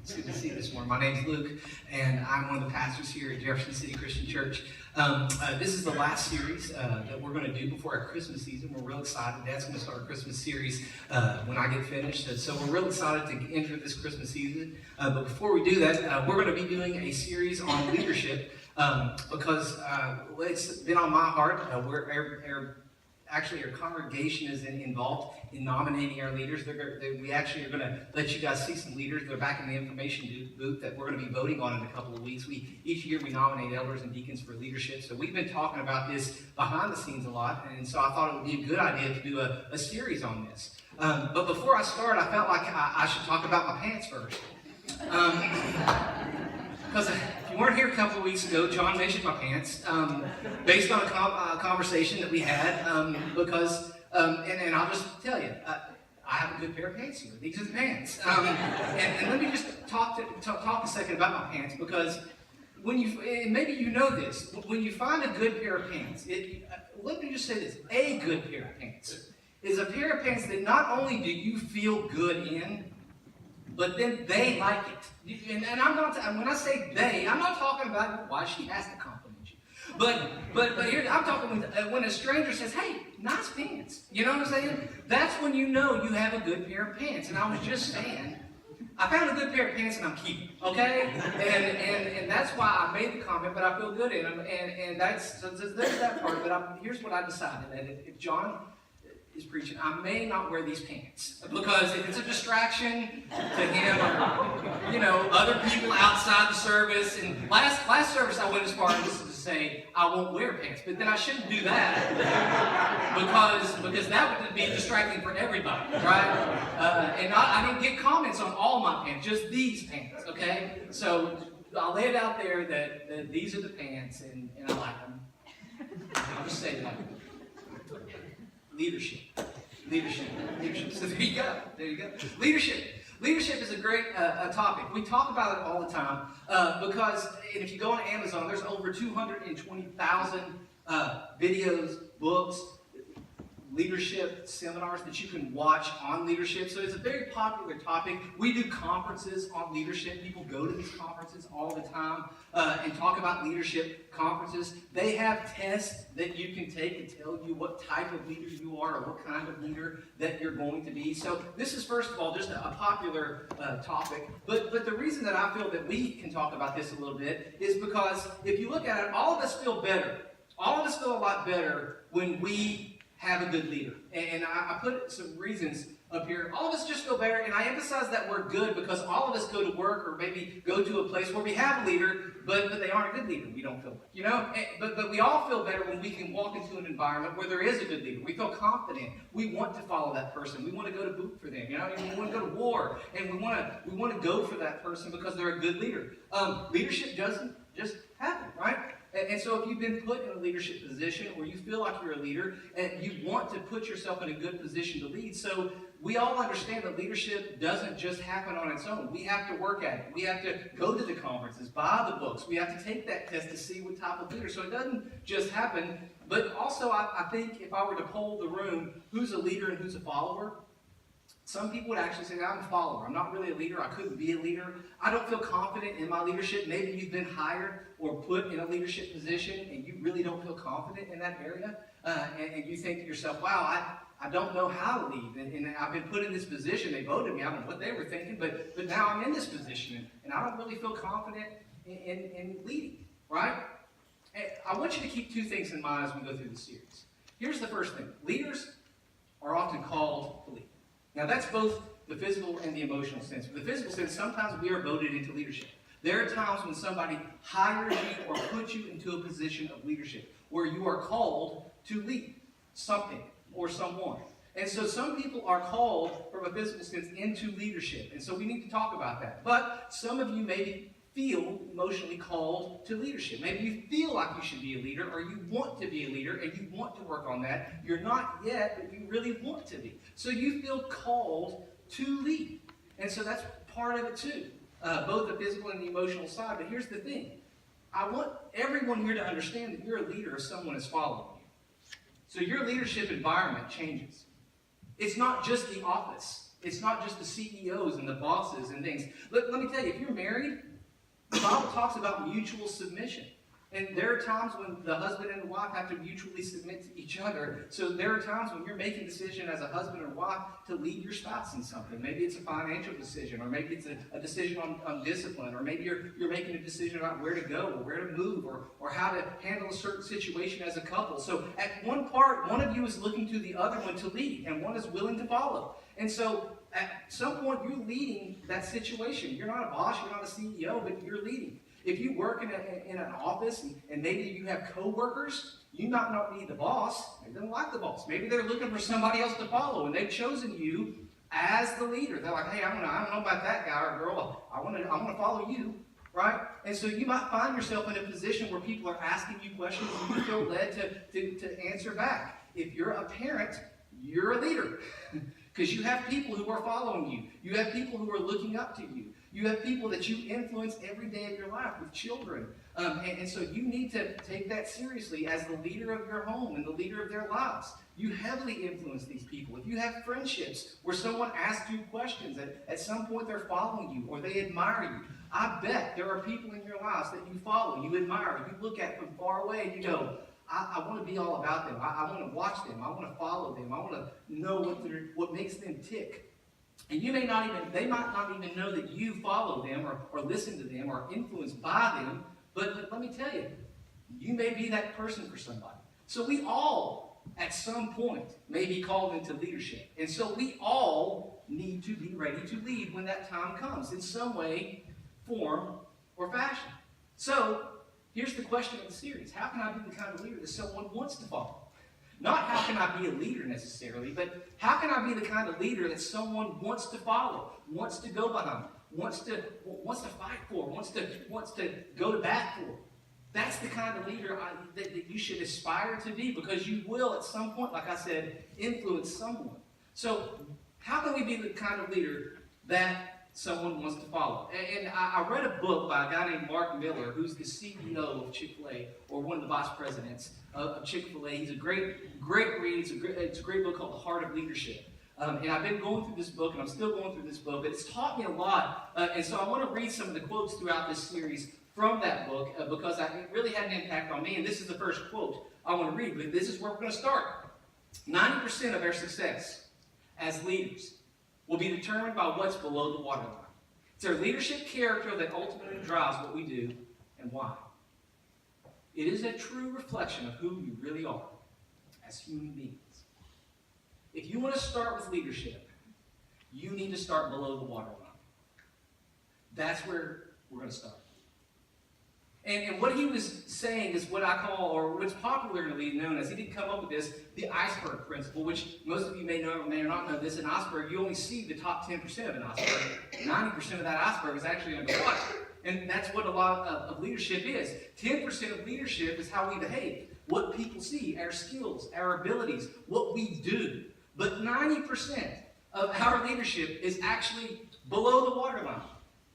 It's good to see you this morning. My name's Luke, and I'm one of the pastors here at Jefferson City Christian Church. This is the last series that we're going to do before our Christmas season. We're real excited. Dad's going to start a Christmas series when I get finished. And so we're real excited to enter this Christmas season. But before we do that, we're going to be doing a series on leadership because it's been on my heart. Actually, our congregation is involved in nominating our leaders. We actually are going to let you guys see some leaders. They're back in the information booth that we're going to be voting on in a couple of weeks. Each year we nominate elders and deacons for leadership. So we've been talking about this behind the scenes a lot, and so I thought it would be a good idea to do a series on this. But before I start, I felt like I should talk about my pants first. Because if you weren't here a couple of weeks ago, John mentioned my pants based on a conversation that we had. And I'll just tell you, I have a good pair of pants here. These are the pants. And let me just talk a second about my pants, because and maybe you know this, when you find a good pair of pants, let me just say this: a good pair of pants is a pair of pants that not only do you feel good in, but then they like it. And I'm not, when I say they, I'm not talking about why she has to compliment you. But here, I'm talking when a stranger says, "Hey, nice pants." You know what I'm saying? That's when you know you have a good pair of pants. And I was just saying, I found a good pair of pants and I'm keeping them, okay? And that's why I made the comment, but I feel good in them. And there's that part. But here's what I decided: that if John is preaching, I may not wear these pants, because if it's a distraction to him or other people outside the service. And last service I went as far as to say I won't wear pants, but then I shouldn't do that because that would be distracting for everybody, right? And I didn't get comments on all my pants, just these pants, okay? So I'll lay it out there that these are the pants, and I like them. I'll just say that. Leadership. So there you go. Leadership is a great topic. We talk about it all the time because if you go on Amazon, there's over 220,000 videos, books, leadership seminars that you can watch on leadership. So it's a very popular topic. We do conferences on leadership. People go to these conferences all the time and talk about leadership conferences. They have tests that you can take to tell you what type of leader you are or what kind of leader that you're going to be. So this is, first of all, just a popular topic. But the reason that I feel that we can talk about this a little bit is because if you look at it, all of us feel better. All of us feel a lot better when we have a good leader. And I put some reasons up here. All of us just feel better, and I emphasize that word good because all of us go to work or maybe go to a place where we have a leader, but they aren't a good leader. We don't feel like, But we all feel better when we can walk into an environment where there is a good leader. We feel confident. We want to follow that person. We want to go to boot for them. We want to go to war, and we want to go for that person because they're a good leader. Leadership doesn't just happen, right? And so if you've been put in a leadership position or you feel like you're a leader and you want to put yourself in a good position to lead, so we all understand that leadership doesn't just happen on its own. We have to work at it. We have to go to the conferences, buy the books. We have to take that test to see what type of leader. So it doesn't just happen. But also, I think if I were to poll the room, who's a leader and who's a follower, some people would actually say, I'm a follower. I'm not really a leader. I couldn't be a leader. I don't feel confident in my leadership. Maybe you've been hired or put in a leadership position and you really don't feel confident in that area. And you think to yourself, wow, I don't know how to lead. And I've been put in this position. They voted me. I don't know what they were thinking, but now I'm in this position. And I don't really feel confident in leading, right? And I want you to keep two things in mind as we go through this series. Here's the first thing. Leaders are often called to lead. Now, that's both the physical and the emotional sense. In the physical sense, sometimes we are voted into leadership. There are times when somebody hires you or puts you into a position of leadership where you are called to lead something or someone. And so some people are called, from a physical sense, into leadership. And so we need to talk about that. But some of you maybe feel emotionally called to leadership. Maybe you feel like you should be a leader, or you want to be a leader, and you want to work on that. You're not yet, but you really want to be. So you feel called to lead. And so that's part of it too, both the physical and the emotional side. But here's the thing. I want everyone here to understand that you're a leader if someone is following you. So your leadership environment changes. It's not just the office. It's not just the CEOs and the bosses and things. Let me tell you, if you're married, the Bible talks about mutual submission. And there are times when the husband and the wife have to mutually submit to each other. So there are times when you're making a decision as a husband or wife to lead your spouse in something. Maybe it's a financial decision, or maybe it's a decision on discipline, or maybe you're making a decision about where to go, or where to move, or how to handle a certain situation as a couple. So at one part, one of you is looking to the other one to lead, and one is willing to follow. And so at some point, you're leading that situation. You're not a boss, you're not a CEO, but you're leading. If you work in an office and maybe you have co-workers, you might not be the boss. They don't like the boss. Maybe they're looking for somebody else to follow, and they've chosen you as the leader. They're like, hey, I don't know about that guy or girl. I want to follow you, right? And so you might find yourself in a position where people are asking you questions and you feel led to answer back. If you're a parent, you're a leader because you have people who are following you. You have people who are looking up to you. You have people that you influence every day of your life with children. And so you need to take that seriously as the leader of your home and the leader of their lives. You heavily influence these people. If you have friendships where someone asks you questions, at some point they're following you or they admire you, I bet there are people in your lives that you follow, you admire, you look at from far away and you go, I want to be all about them. I want to watch them. I want to follow them. I want to know what makes them tick. And they might not even know that you follow them or listen to them or are influenced by them, but let me tell you, you may be that person for somebody. So we all, at some point, may be called into leadership. And so we all need to be ready to lead when that time comes in some way, form, or fashion. So here's the question of the series. How can I be the kind of leader that someone wants to follow? Not how can I be a leader necessarily, but how can I be the kind of leader that someone wants to follow, wants to go behind, wants to fight for, wants to go to bat for. That's the kind of leader that you should aspire to be, because you will at some point, like I said, influence someone. So how can we be the kind of leader that someone wants to follow? And I read a book by a guy named Mark Miller, who's the CEO of Chick-fil-A, or one of the vice presidents of Chick-fil-A. He's a great read. It's a great book called The Heart of Leadership. And I've been going through this book, and I'm still going through this book, but it's taught me a lot. And so I want to read some of the quotes throughout this series from that book, because it really had an impact on me. And this is the first quote I want to read, but this is where we're going to start. 90% of our success as leaders will be determined by what's below the waterline. It's our leadership character that ultimately drives what we do and why. It is a true reflection of who you really are as human beings. If you want to start with leadership, you need to start below the waterline. That's where we're going to start. And what he was saying is what I call, or what's popularly known as, he didn't come up with this, the iceberg principle, which most of you may know or may not know this. An iceberg, you only see the top 10% of an iceberg. 90% of that iceberg is actually underwater. And that's what a lot of leadership is. 10% of leadership is how we behave, what people see, our skills, our abilities, what we do. But 90% of our leadership is actually below the waterline.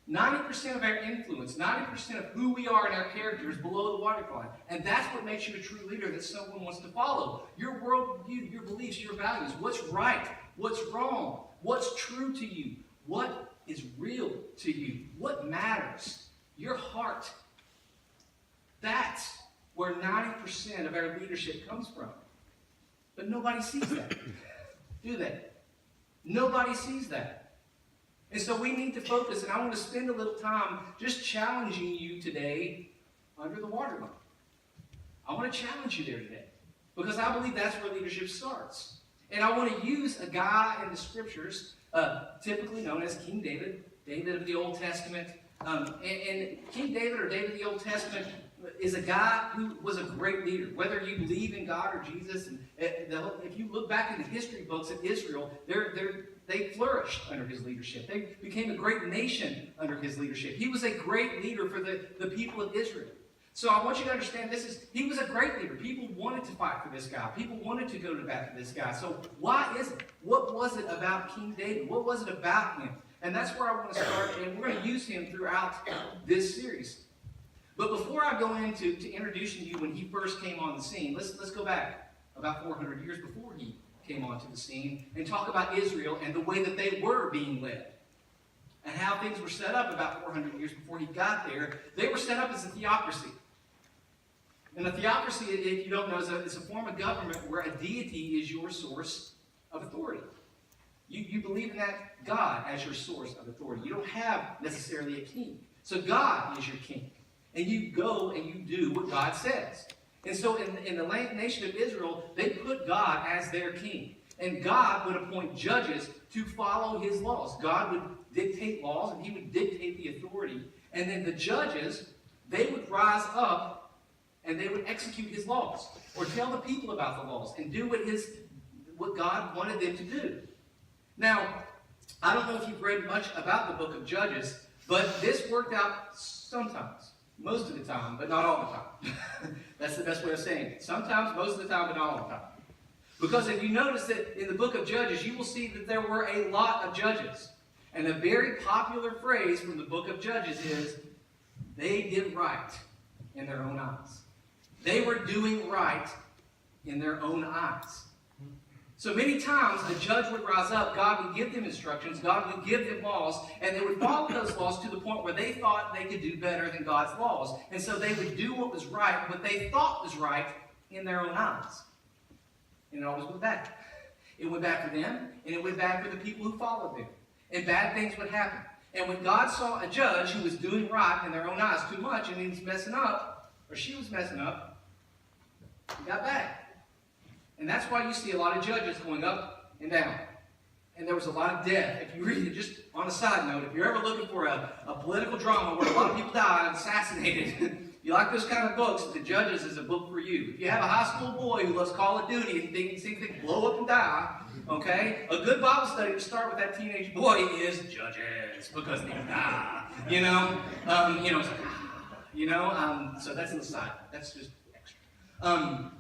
90% of our influence, 90% of who we are and our character is below the waterline. And that's what makes you a true leader that someone wants to follow. Your worldview, your beliefs, your values, what's right, what's wrong, what's true to you, what is real to you, what matters, your heart. That's where 90% of our leadership comes from. But nobody sees that, do they? Nobody sees that. And so we need to focus, and I want to spend a little time just challenging you today under the waterline. I want to challenge you there today, because I believe that's where leadership starts. And I want to use a guy in the scriptures, typically known as King David, David of the Old Testament. And King David, or David of the Old Testament, is a guy who was a great leader. Whether you believe in God or Jesus, and if you look back in the history books of Israel, they flourished under his leadership. They became a great nation under his leadership. He was a great leader for the people of Israel. So I want you to understand he was a great leader. People wanted to fight for this guy. People wanted to go to bat for this guy. So why is it? What was it about King David? What was it about him? And that's where I want to start, and we're going to use him throughout this series. But before I go into introducing you when he first came on the scene, let's go back about 400 years before he came onto the scene and talk about Israel and the way that they were being led and how things were set up about 400 years before he got there. They were set up as a theocracy. And a theocracy, if you don't know, is a form of government where a deity is your source of authority. You believe in that God as your source of authority. You don't have necessarily a king. So God is your king. And you go and you do what God says. And so in the nation of Israel, they put God as their king. And God would appoint judges to follow his laws. God would dictate laws, and he would dictate the authority. And then the judges, they would rise up, and they would execute his laws, or tell the people about the laws, and do what God wanted them to do. Now, I don't know if you've read much about the book of Judges, but this worked out sometimes. Most of the time, but not all the time. That's the best way of saying it. Sometimes, most of the time, but not all the time. Because if you notice that in the book of Judges, you will see that there were a lot of judges. And a very popular phrase from the book of Judges is, they did right in their own eyes. They were doing right in their own eyes. So many times a judge would rise up, God would give them instructions, God would give them laws, and they would follow those laws to the point where they thought they could do better than God's laws. And so they would do what was right, what they thought was right in their own eyes. And it always went back. It went back for them, and it went back for the people who followed them. And bad things would happen. And when God saw a judge who was doing right in their own eyes too much, and he was messing up, or she was messing up, he got bad. And that's why you see a lot of judges going up and down. And there was a lot of death. If you read it, just on a side note, if you're ever looking for a political drama where a lot of people die and assassinated, you like those kind of books, The Judges is a book for you. If you have a high school boy who loves Call of Duty and thinks he can blow up and die, okay, a good Bible study to start with that teenage boy is Judges, because they die. So that's an aside. That's just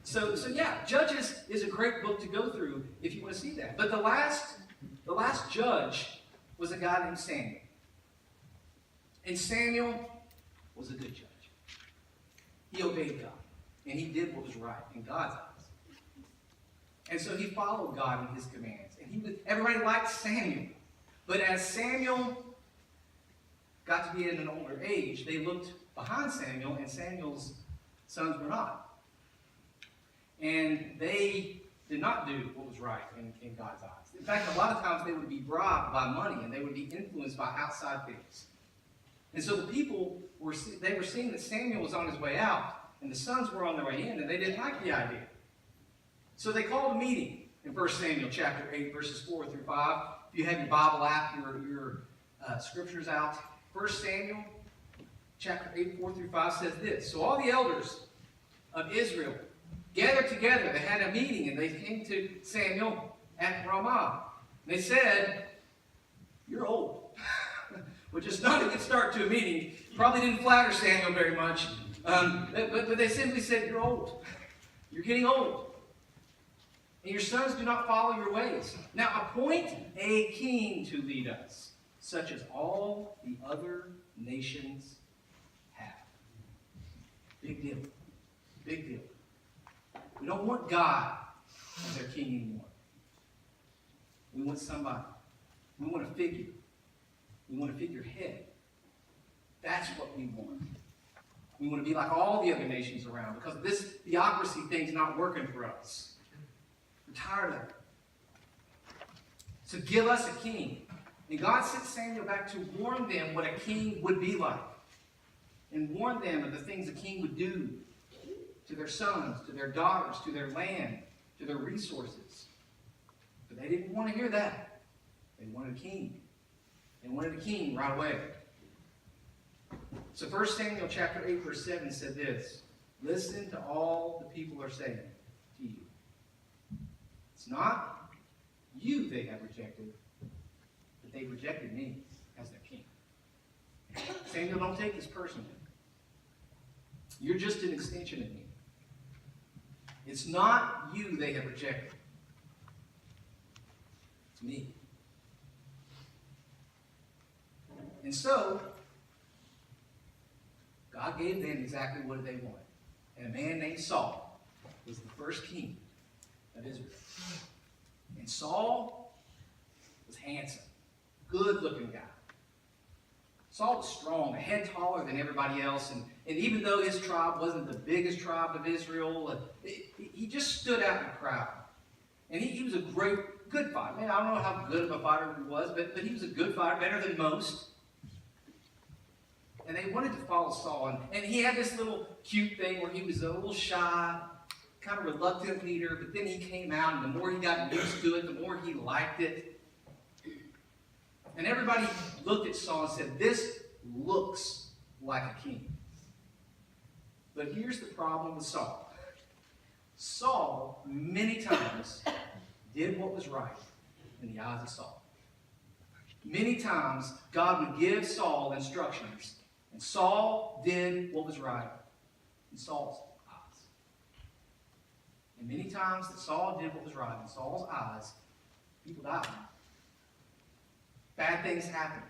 So yeah, Judges is a great book to go through if you want to see that. But the last judge was a guy named Samuel. And Samuel was a good judge. He obeyed God. And he did what was right in God's eyes. And so he followed God in his commands. And everybody liked Samuel. But as Samuel got to be in an older age, they looked behind Samuel, and Samuel's sons were not. And they did not do what was right in God's eyes. In fact, a lot of times they would be bribed by money, and they would be influenced by outside things. And so the people were seeing that Samuel was on his way out, and the sons were on their way in, and they didn't like the idea. So they called a meeting in 1 Samuel chapter 8, verses 4 through 5. If you have your Bible app, your scriptures out, 1 Samuel chapter 8, 4 through 5 says this. So all the elders of Israel gathered together. They had a meeting, and they came to Samuel at Ramah. They said, "You're old." Which is not a good start to a meeting. Probably didn't flatter Samuel very much. But they simply said, "You're old. You're getting old. And your sons do not follow your ways. Now appoint a king to lead us, such as all the other nations have." Big deal. Big deal. We don't want God as our king anymore. We want somebody. We want a figure. We want a figurehead. That's what we want. We want to be like all the other nations around, because this theocracy thing's not working for us. We're tired of it. So give us a king. And God sent Samuel back to warn them what a king would be like. And warn them of the things a king would do to their sons, to their daughters, to their land, to their resources. But they didn't want to hear that. They wanted a king. They wanted a king right away. So 1 Samuel chapter 8, verse 7 said this: "Listen to all the people are saying to you. It's not you they have rejected, but they've rejected me as their king." Samuel, don't take this personally. You're just an extension of me. It's not you they have rejected. It's me. And so, God gave them exactly what they wanted. And a man named Saul was the first king of Israel. And Saul was handsome, good-looking guy. Saul was strong, a head taller than everybody else, and even though his tribe wasn't the biggest tribe of Israel, he just stood out in the crowd. And he was a good fighter. Man, I don't know how good of a fighter he was, but he was a good fighter, better than most. And they wanted to follow Saul. And he had this little cute thing where he was a little shy, kind of reluctant leader, but then he came out, and the more he got used to it, the more he liked it. And everybody looked at Saul and said, this looks like a king. But here's the problem with Saul. Saul, many times, did what was right in the eyes of Saul. Many times, God would give Saul instructions, and Saul did what was right in Saul's eyes. And many times that Saul did what was right in Saul's eyes, people died. Bad things happened.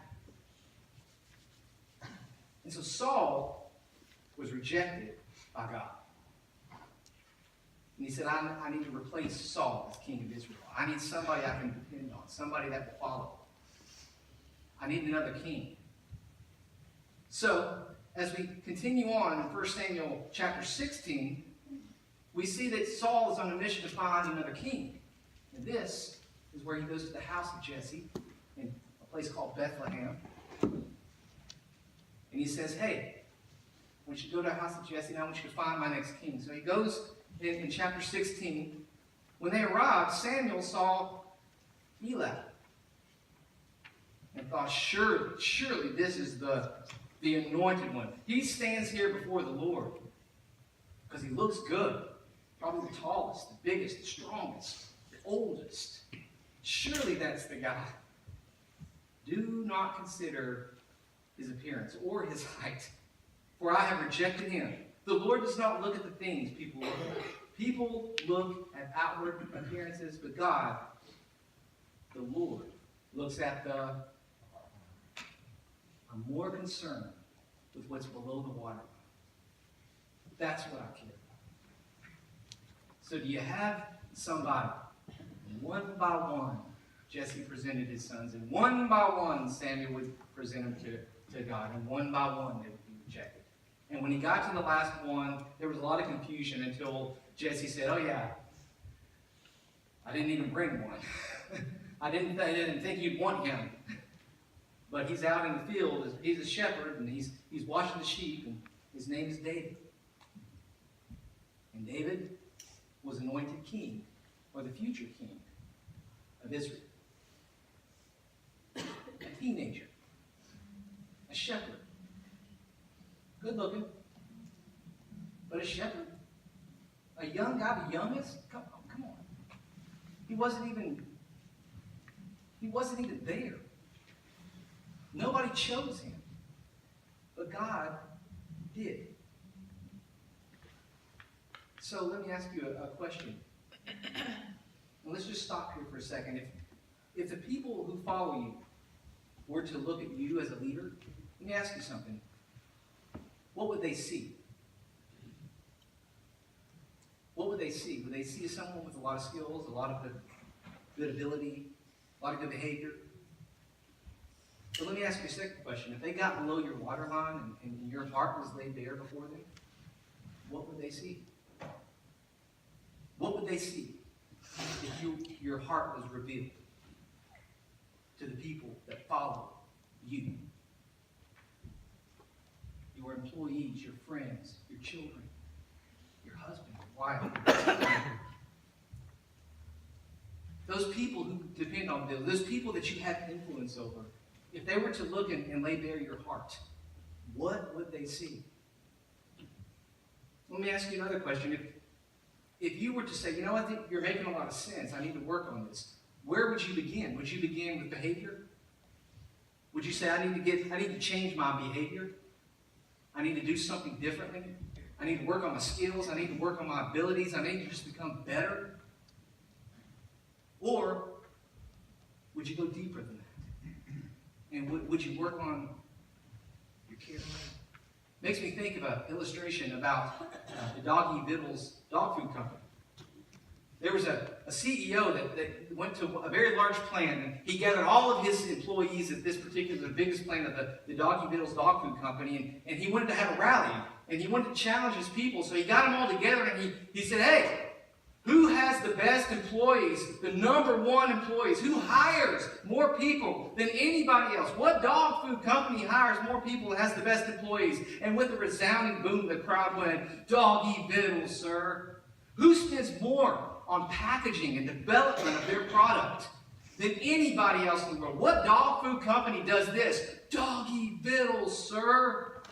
And so Saul was rejected by God. And he said, I need to replace Saul as king of Israel. I need somebody I can depend on, somebody that will follow. I need another king. So, as we continue on in 1 Samuel chapter 16, we see that Saul is on a mission to find another king. And this is where he goes to the house of Jesse in a place called Bethlehem. And he says, hey, I want you to go to the house of Jesse, and I want you to find my next king. So he goes in chapter 16. When they arrived, Samuel saw Eli and thought, surely this is the anointed one. He stands here before the Lord because he looks good. Probably the tallest, the biggest, the strongest, the oldest. Surely that's the guy. Do not consider his appearance or his height, for I have rejected him. The Lord does not look at the things people look at. People look at outward appearances, but God, the Lord, looks at the heart. I'm more concerned with what's below the waterline. That's what I care about. So do you have somebody? One by one, Jesse presented his sons, and one by one, Samuel would present them to God, and one by one, they would be rejected. And when he got to the last one, there was a lot of confusion until Jesse said, oh yeah, I didn't even bring one. I didn't think you'd want him. But he's out in the field, he's a shepherd, and he's watching the sheep, and his name is David. And David was anointed king, or the future king of Israel. A teenager, a shepherd, good looking, but a shepherd, a young guy, the youngest. Come on. He wasn't even there. Nobody chose him, but God did. So let me ask you a question. And let's just stop here for a second. If the people who follow you were to look at you as a leader, let me ask you something. What would they see? What would they see? Would they see someone with a lot of skills, a lot of good ability, a lot of good behavior? But let me ask you a second question. If they got below your waterline and your heart was laid bare before them, what would they see? What would they see if your heart was revealed to the people that follow you? Your employees, your friends, your children, your husband, your wife. Those people who depend on them, those people that you have influence over, if they were to look and lay bare your heart, what would they see? Let me ask you another question. If you were to say, you know, I think you're making a lot of sense, I need to work on this, where would you begin? Would you begin with behavior? Would you say, I need to change my behavior? I need to do something differently? I need to work on my skills. I need to work on my abilities. I need to just become better? Or would you go deeper than that? And would you work on your character? Makes me think of an illustration about the Doggy Vittles dog food company. There was a CEO that went to a very large plant, and he gathered all of his employees at this particular, the biggest plant of the Doggy Vittles dog food company, and he wanted to have a rally, and he wanted to challenge his people, so he got them all together, and he said, hey, who has the best employees, the number one employees? Who hires more people than anybody else? What dog food company hires more people and has the best employees? And with a resounding boom, the crowd went, Doggy Vittles, sir. Who spends more on packaging and development of their product than anybody else in the world? What dog food company does this? Doggy Vittles, sir.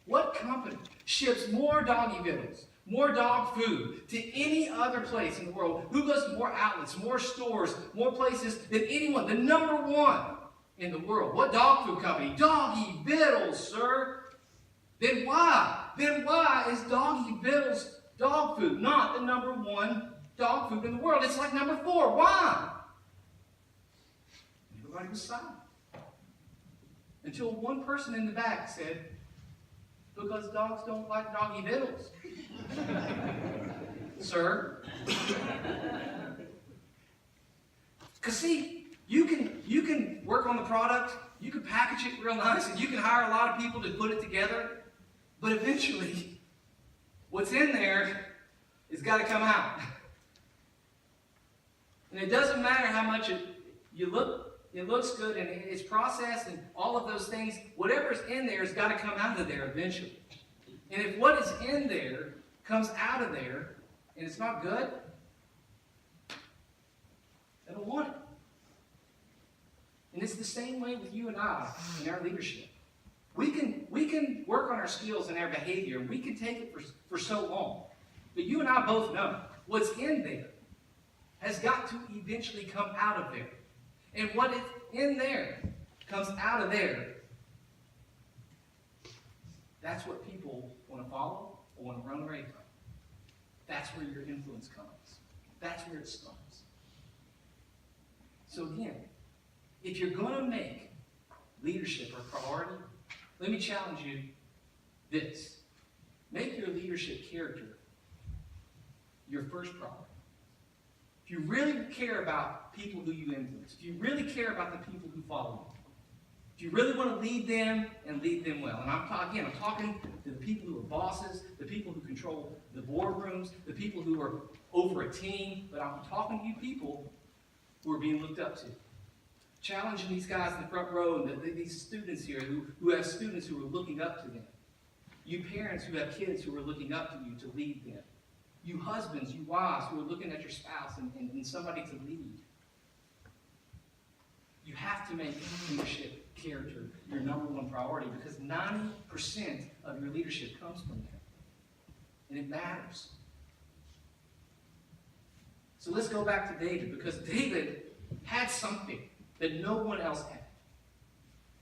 What company ships more Doggy Vittles, more dog food to any other place in the world? Who goes to more outlets, more stores, more places than anyone? The number one in the world. What dog food company? Doggy Vittles, sir. Then why? Is Doggy Vittles dog food not the number one dog food in the world? It's like number 4. Why? Everybody was silent. Until one person in the back said, because dogs don't like Doggy Vittles. Sir. Because see, you can work on the product, you can package it real nice, and you can hire a lot of people to put it together, but eventually, what's in there has got to come out. And it doesn't matter how much it looks good and it's processed and all of those things. Whatever's in there has got to come out of there eventually. And if what is in there comes out of there and it's not good, I don't want it. And it's the same way with you and I in our leadership. We can work on our skills and our behavior, and we can take it for so long. But you and I both know what's in there has got to eventually come out of there. And what is in there comes out of there. That's what people want to follow or want to run away from. That's where your influence comes. That's where it starts. So again, if you're going to make leadership a priority, let me challenge you this. Make your leadership character your first priority. If you really care about people who you influence, if you really care about the people who follow you, if you really want to lead them and lead them well, and I'm talking to the people who are bosses, the people who control the boardrooms, the people who are over a team, but I'm talking to you people who are being looked up to. Challenging these guys in the front row and these students here who have students who are looking up to them. You parents who have kids who are looking up to you to lead them. You husbands, you wives who are looking at your spouse and somebody to lead. You have to make leadership character your number one priority because 90% of your leadership comes from there. And it matters. So let's go back to David because David had something that no one else had.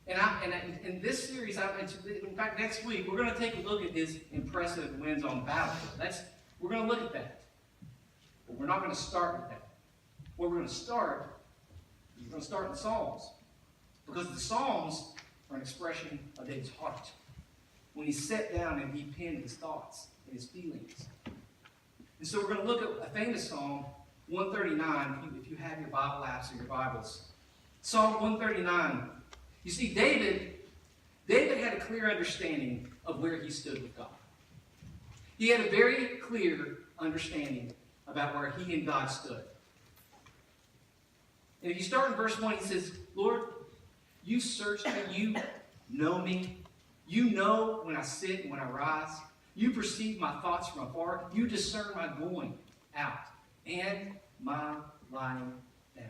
And in this series, in fact, next week, we're going to take a look at his impressive wins on the battlefield. We're going to look at that. But we're not going to start with that. Where we're going to start, we're going to start in the Psalms. Because the Psalms are an expression of David's heart. When he sat down and he penned his thoughts and his feelings. And so we're going to look at a famous Psalm, 139, if you have your Bible apps or your Bibles. Psalm 139. You see, David had a clear understanding of where he stood with God. He had a very clear understanding about where he and God stood. And if you start in verse 1, he says, Lord, you search me, you know me. You know when I sit and when I rise. You perceive my thoughts from afar. You discern my going out and my lying down.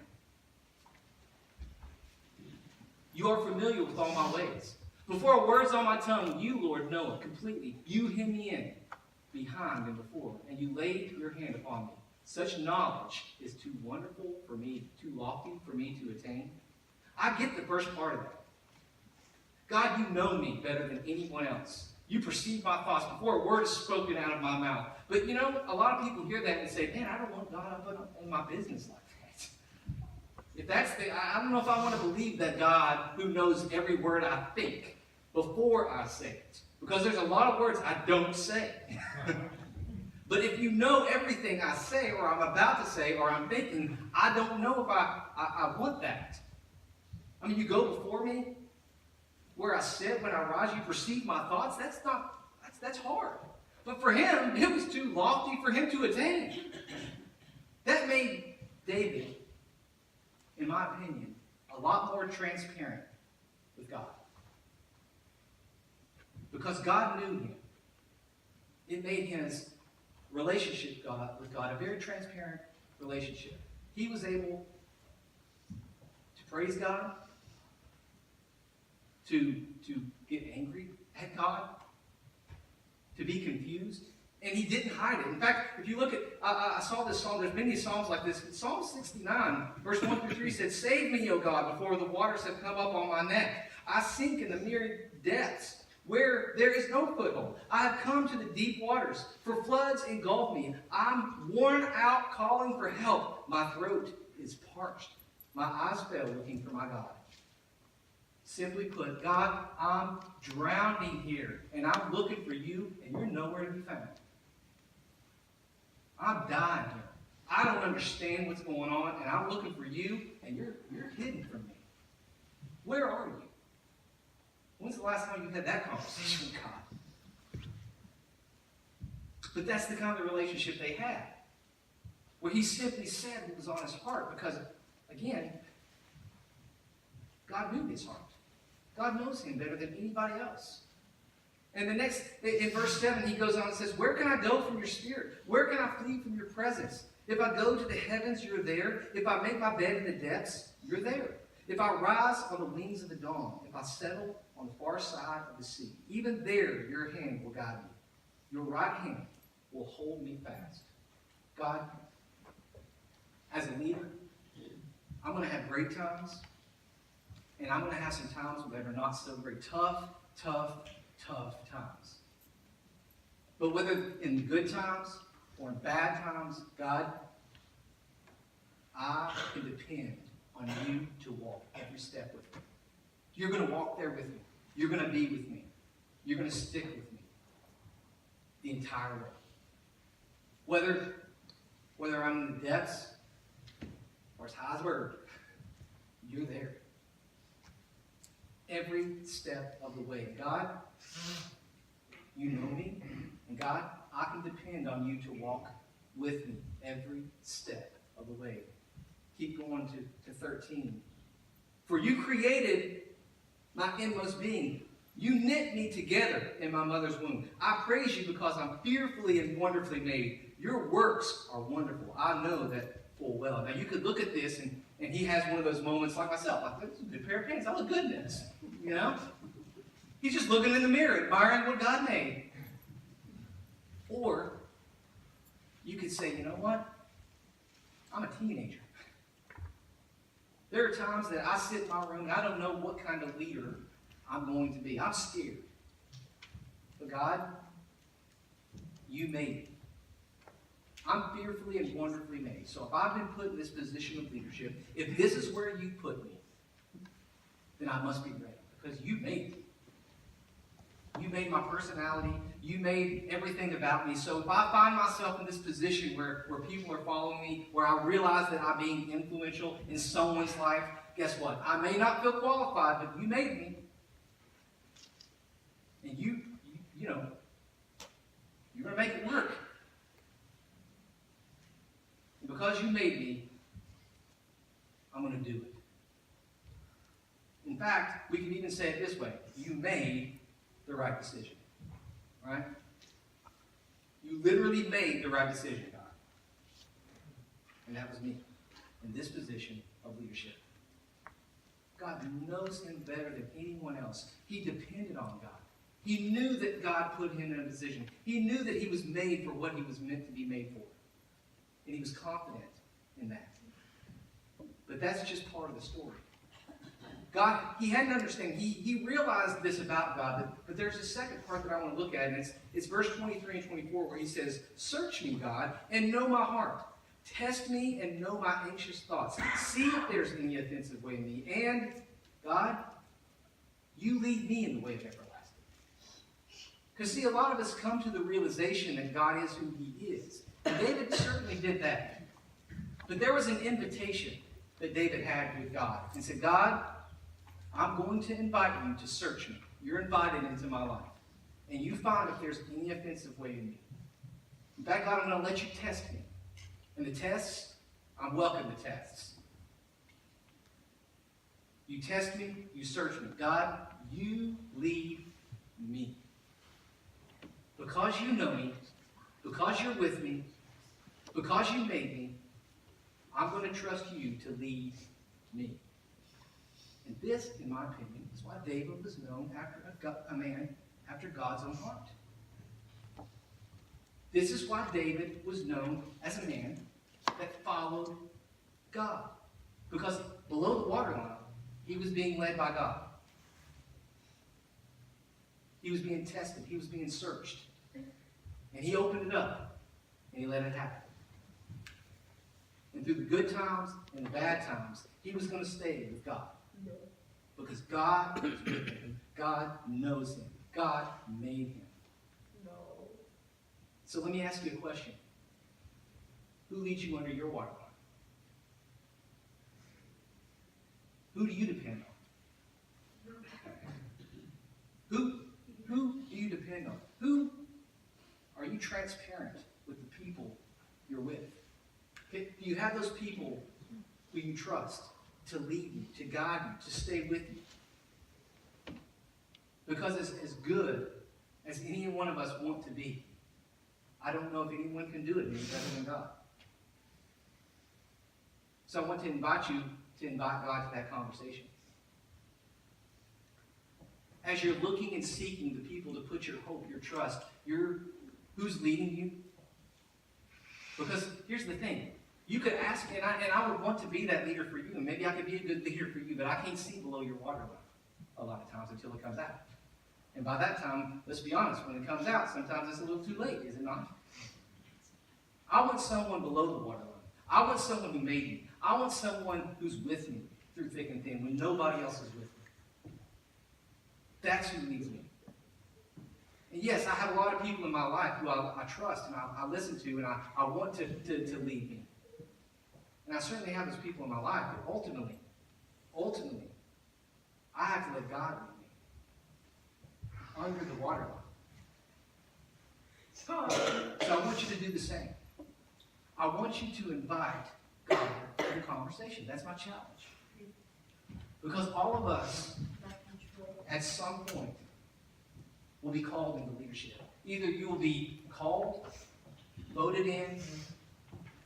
You are familiar with all my ways. Before a word's on my tongue, you, Lord, know it completely. You hem me in, behind and before, and you laid your hand upon me. Such knowledge is too wonderful for me, too lofty for me to attain. I get the first part of that. God, you know me better than anyone else. You perceive my thoughts before a word is spoken out of my mouth. But you know, a lot of people hear that and say, man, I don't want God up in my business like that. If that's I don't know if I want to believe that God who knows every word I think before I say it. Because there's a lot of words I don't say. But if you know everything I say, or I'm about to say, or I'm thinking, I don't know if I want that. I mean, you go before me, where I sit, when I rise, you perceive my thoughts. That's hard. But for him, it was too lofty for him to attain. That made David, in my opinion, a lot more transparent with God. Because God knew him. It made his relationship with God a very transparent relationship. He was able to praise God, to get angry at God, to be confused, and he didn't hide it. In fact, if you look at, I saw this psalm, there's many psalms like this. Psalm 69, verse 1 through 3 said, "Save me, O God, before the waters have come up on my neck. I sink in the myriad depths, where there is no foothold. I have come to the deep waters, for floods engulf me. I'm worn out calling for help. My throat is parched. My eyes fail looking for my God." Simply put, God, I'm drowning here, and I'm looking for you, and you're nowhere to be found. I'm dying here. I don't understand what's going on, and I'm looking for you, and you're hidden from me. Where are you? When's the last time you had that conversation with God? But that's the kind of relationship they had, where he simply said what was on his heart, because, again, God knew his heart. God knows him better than anybody else. And the next, in verse 7, he goes on and says, "Where can I go from your spirit? Where can I flee from your presence? If I go to the heavens, you're there. If I make my bed in the depths, you're there. If I rise on the wings of the dawn, if I settle on the far side of the sea, even there your hand will guide me. Your right hand will hold me fast." God, as a leader, I'm going to have great times, and I'm going to have some times that are not so great. Tough times. But whether in good times or in bad times, God, I can depend on you to walk every step with me. You're going to walk there with me. You're going to be with me. You're going to stick with me the entire way. Whether I'm in the depths or as high as a bird, you're there. Every step of the way. God, you know me. And God, I can depend on you to walk with me every step of the way. Keep going to 13. "For you created my inmost being. You knit me together in my mother's womb. I praise you because I'm fearfully and wonderfully made. Your works are wonderful. I know that full well." Now you could look at this and he has one of those moments like myself. Like, "This is a good pair of pants. I look good in this." You know? He's just looking in the mirror, admiring what God made. Or you could say, "You know what? I'm a teenager. There are times that I sit in my room and I don't know what kind of leader I'm going to be. I'm scared. But God, you made me. I'm fearfully and wonderfully made. So if I've been put in this position of leadership, if this is where you put me, then I must be ready. Because you made me. You made my personality. You made everything about me. So if I find myself in this position where people are following me, where I realize that I'm being influential in someone's life, guess what? I may not feel qualified, but you made me. And you're going to make it work. And because you made me, I'm going to do it. In fact, we can even say it this way. You made the right decision. Right? You literally made the right decision, God. And that was me in this position of leadership. God knows him better than anyone else. He depended on God. He knew that God put him in a position. He knew that he was made for what he was meant to be made for. And he was confident in that. But that's just part of the story. God, he had an understanding. He realized this about God, but there's a second part that I want to look at, and it's verse 23 and 24 where he says, "Search me, God, and know my heart. Test me and know my anxious thoughts. See if there's any offensive way in me. And, God, you lead me in the way of everlasting." Because see, a lot of us come to the realization that God is who he is. And David certainly did that. But there was an invitation that David had with God. And said, God, I'm going to invite you to search me. You're invited into my life. And you find if there's any offensive way in me. In fact, God, I'm going to let you test me. And the tests, I welcome the tests. You test me, you search me. God, you lead me. Because you know me, because you're with me, because you made me, I'm going to trust you to lead me. And this, in my opinion, is why David was known after a man after God's own heart. This is why David was known as a man that followed God. Because below the waterline, he was being led by God. He was being tested. He was being searched. And he opened it up. And he let it happen. And through the good times and the bad times, he was going to stay with God. Because God is with him. God knows him. God made him. So let me ask you a question. Who leads you under your waterline? Who do you depend on? Who do you depend on? Who are you transparent with the people you're with? Do you have those people who you trust to lead you, to guide you, to stay with you? Because as good as any one of us want to be, I don't know if anyone can do it any better than God. So I want to invite you to invite God to that conversation. As you're looking and seeking the people to put your hope, your trust, who's leading you? Because here's the thing. You could ask, and I would want to be that leader for you, and maybe I could be a good leader for you, but I can't see below your waterline a lot of times until it comes out. And by that time, let's be honest, when it comes out, sometimes it's a little too late, is it not? I want someone below the waterline. I want someone who made me. I want someone who's with me through thick and thin when nobody else is with me. That's who leads me. And yes, I have a lot of people in my life who I trust and I listen to and I want to lead me. And I certainly have those people in my life, but ultimately, I have to let God lead me under the waterline. So I want you to do the same. I want you to invite God to the conversation. That's my challenge. Because all of us, at some point, will be called into leadership. Either you will be called, voted in,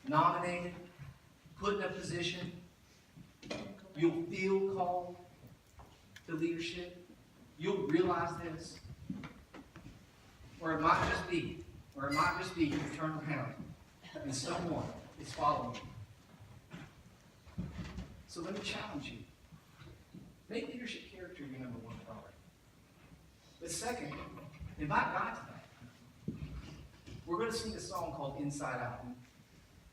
nominated, put in a position. You'll feel called to leadership. You'll realize this. Or it might just be you turn around and someone is following you. So let me challenge you. Make leadership character your number one priority. But second, invite God to that. We're going to sing a song called Inside Out.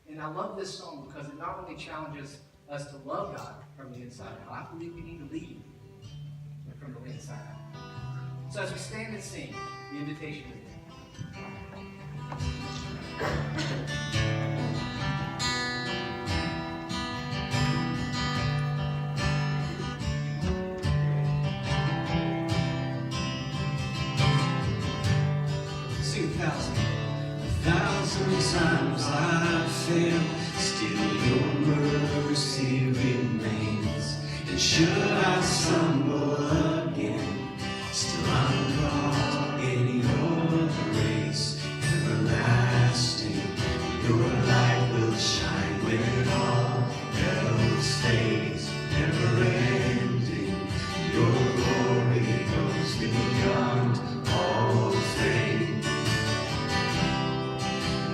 And I love this song because it not only challenges us to love God from the inside out, I believe we need to lead from the inside out. So as we stand and sing, the invitation is sing 1,000. 1,000 times I've failed, still your mercy remains. And should I stumble again, still I'm caught in your grace. Everlasting, your light will shine when all else fades. Never ending, your glory goes beyond all fame.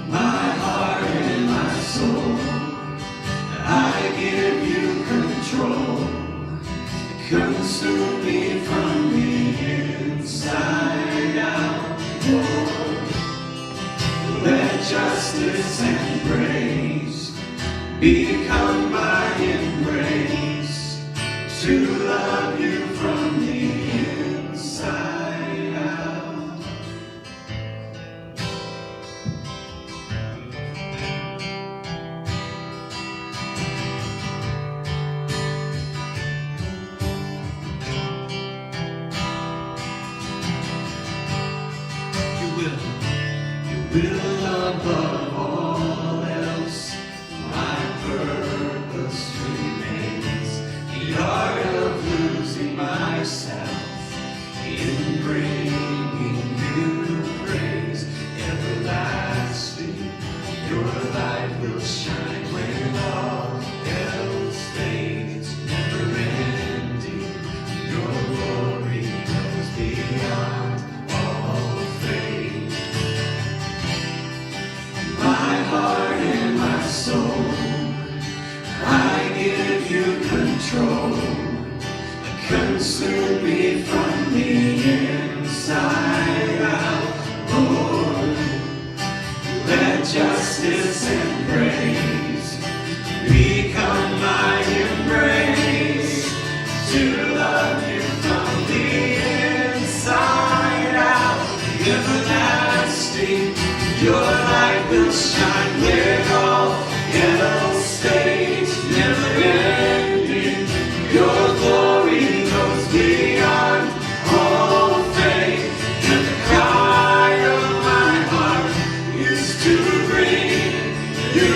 My heart and my soul, I give you control. Consume me from the inside out, Lord. Let justice and praise become my embrace, to love you from the inside out. will above all else, my purpose remains. The art of losing myself in bringing you praise. Everlasting, your light will shine when all else fades. Never ending, your glory goes beyond all faith. My heart and my soul, I give you control. Consume me from the inside out, Lord. Let justice and praise become my embrace. To love you from the inside out. Everlasting, your light will shine where all else fades. Never ending, your glory goes beyond all faith. And the cry of my heart is to bring you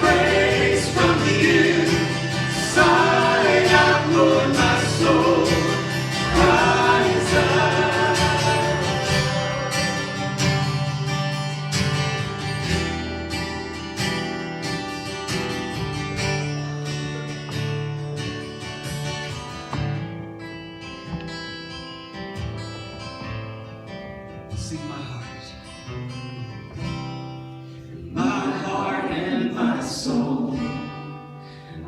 praise from the inside out. Lord, my soul cries out. Sing my heart and my soul,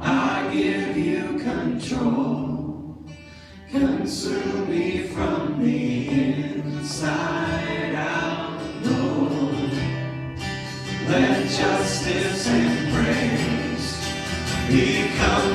I give you control. Consume me from the inside out, Lord. Let justice and praise become